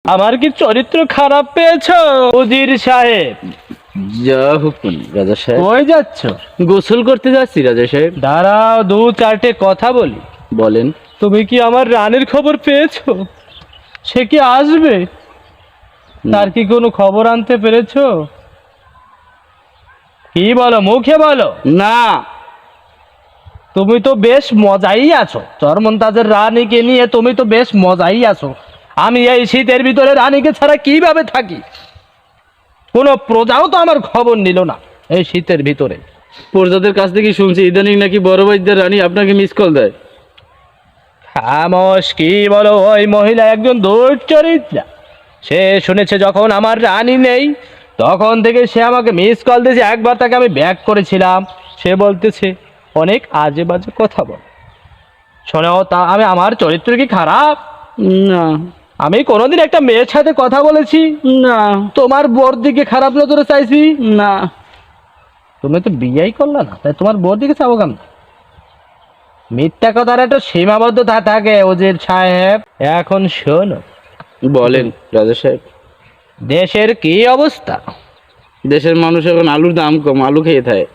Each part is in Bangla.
আমার কি চরিত্র খারাপ পেয়েছো উজির সাহেব? যা হুকুম রাজা সাহেব। কই যাচ্ছ? গোসল করতে যাচ্ছি রাজা সাহেব। দাঁড়াও, দু চারটে কথা বলি। বলেন। তুমি কি আমার রানীর খবর পেয়েছো? সে কি আসবে? তার কি কোনো খবর আনতে পেরেছো? কি বলো, মুখে বলো। না। তুমি তো বেশ মজাই আছো, চরমন্তাজের রানীকে নিয়ে তুমি তো বেশ মজাই আছো। আমি এই শীতের ভিতরে রানীকে ছাড়া কিভাবে থাকি? কোনো প্রজাও তো আমার খবর নিল না এই শীতের ভিতরে। প্রজাদের কাছ থেকে শুনছি ইদানিং নাকি বড় ভাইদের রানী আপনাকে মিস কল দেয়। খামোশ, কি বলো? ওই মহিলা একজন দুশ্চরিত্রা। সে শুনেছে যখন আমার রানী নেই তখন থেকে সে আমাকে মিস কল দিয়েছে। একবার তাকে আমি ব্যাক করেছিলাম, সে বলতেছে অনেক আজে বাজে কথা বল। শোনো, তা আমার চরিত্র কি খারাপ? না আমি কোনোদিন একটা মেয়ের সাথে কথা বলেছি? না তোমার বোর দিকে খারাপ নজরে চাইছি? না। তুমি তো বিয়েই করলে না, তাই তোমার বোর দিকে চাবো কেন? মিথ্যা কথার একটা সীমাবদ্ধতা থাকে উজির সাহেব। এখন শোনো, বলেন রাজা সাহেব। দেশের কি অবস্থা? দেশের মানুষ এখন আলুর দাম কম, আলু খেয়ে থাকে।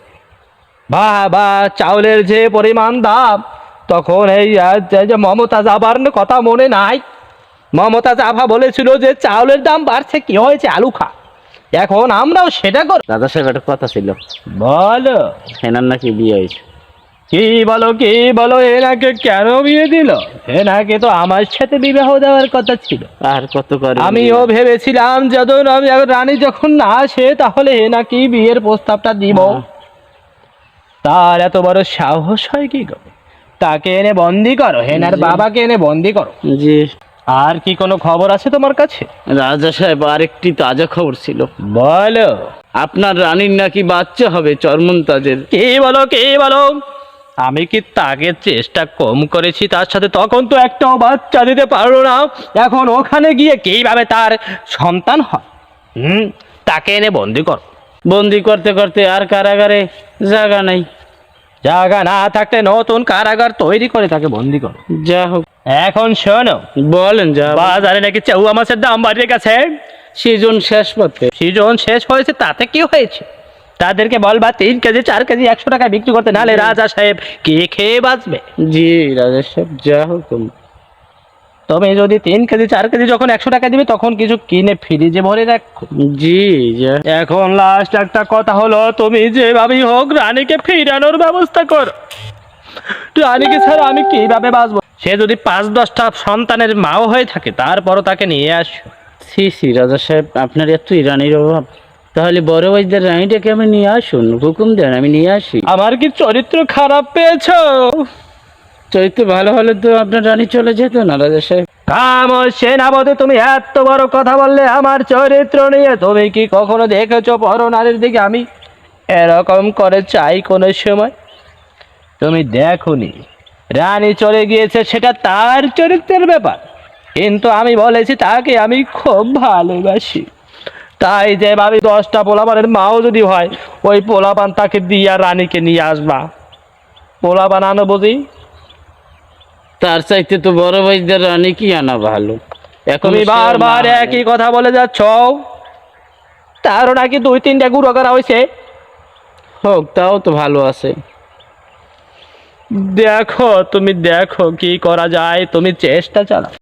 বা চাউলের যে পরিমাণ দাম, তখন এই যে মমতাজ আবার কথা মনে নাই? মমতাজ আভা বলেছিল যে চাউলের দাম বাড়ছে, কি হয়েছে, আলু খা। এখন আমরাও সেটা করি। রাজা সাহেব একটা কথা ছিল। বলো। হেনার নাকি বিয়ে হয়েছে। কি বলো, কি বলো? এনাকে কেন বিয়ে দিল? এনাকে তো আমার সাথে বিবাহ দেওয়ার কথা ছিল। আর কত করে? আমিও ভেবেছিলাম যখন রানী যখন না আসে তাহলে এনাকেই বিয়ের প্রস্তাবটা দিব। তার এত বড় সাহস হয় কি করে? তাকে এনে বন্দি করো, হেনার বাবাকে এনে বন্দি করো। জি। আর কি কোনো খবর আছে তোমার কাছে? রাজা সাহেব আরেকটি তাজা খবর ছিল। বলো। আপনার রানীর নাকি বাচ্চা হবে চরমন্তাজের। কি বলো, কি বলো? আমি কি তাকে চেষ্টা কম করেছি তার সাথে? তখন তো একটাও বাচ্চা দিতে পারলো না। এখন ওখানে গিয়ে কিভাবে তার সন্তান হয়? তাকে এনে বন্দি কর। বন্দি করতে করতে আর কারাগারে জায়গা নাই। জায়গা না থাকলে নতুন কারাগার তৈরি করে তাকে বন্দি করো। যা হোক। এখন শোনো, বলেন। যা বাজারে নাকি চেউয়া মাছের দাম বাড়িয়ে গেছে। সিজন শেষ পথে। সিজন শেষ হয়েছে, তাতে কি হয়েছে? তাদেরকে বলবা 3 কেজি 4 কেজি 100 টাকায় বিক্রি করতে, নাহলে রাজা সাহেব কে খেয়ে বাঁচবে? জি রাজা সাহেব, যা হোক। তুমি যদি 3 কেজি 4 কেজি যখন 100 টাকা দিবে তখন কিছু কিনে ফ্রিজে ভরে রাখো। জি। যা। এখন লাস্ট একটা কথা হলো, তুমি যেভাবেই হোক রানীকে ফিরানোর ব্যবস্থা করো। রানীকে ছাড়া আমি কিভাবে বাঁচবো? সে যদি 5-10টা সন্তানের মাও হয়ে থাকে তারপরও তাকে নিয়ে আসো। সি সি রাজা সাহেব, আপনার এত রানীর অভাব? তাহলে বড় ভাইদের রানীটাকে আমি নিয়ে আসুন, হুকুম দেন, আমি নিয়ে আসি। আমার কি চরিত্র খারাপ পেয়েছো? চরিত্র ভালো হলে তো আপনার রানী চলে যেত না রাজা সাহেব। খামোশ সেনাপতি, তুমি এত বড় কথা বললে আমার চরিত্র নিয়ে। তুমি কি কখনো দেখেছো পরনারীর দিকে আমি এরকম করে চাই কোনো সময়? তুমি দেখোনি। রানী চলে গিয়েছে, সেটা তার চরিত্রের ব্যাপার, কিন্তু আমি বলেছি তাকে আমি খুব ভালোবাসি। তাই যে ভাবি 10টা পোলাপানের মাও যদি হয়, ওই পোলাপান তাকে দিয়া রানীকে নিয়ে আসবা। পোলাপান আনো বুঝি? তার চাইতে তো বড় ভাইদের রানী কি আনা ভালো। তুমি বারবার একই কথা বলে যাচ্ছ। তারও নাকি 2-3টা গুঁড়ো করা হয়েছে। হোক, তাও তো ভালো আছে। দেখো, তুমি দেখো কি করা যায়, তুমি চেষ্টা চালাও।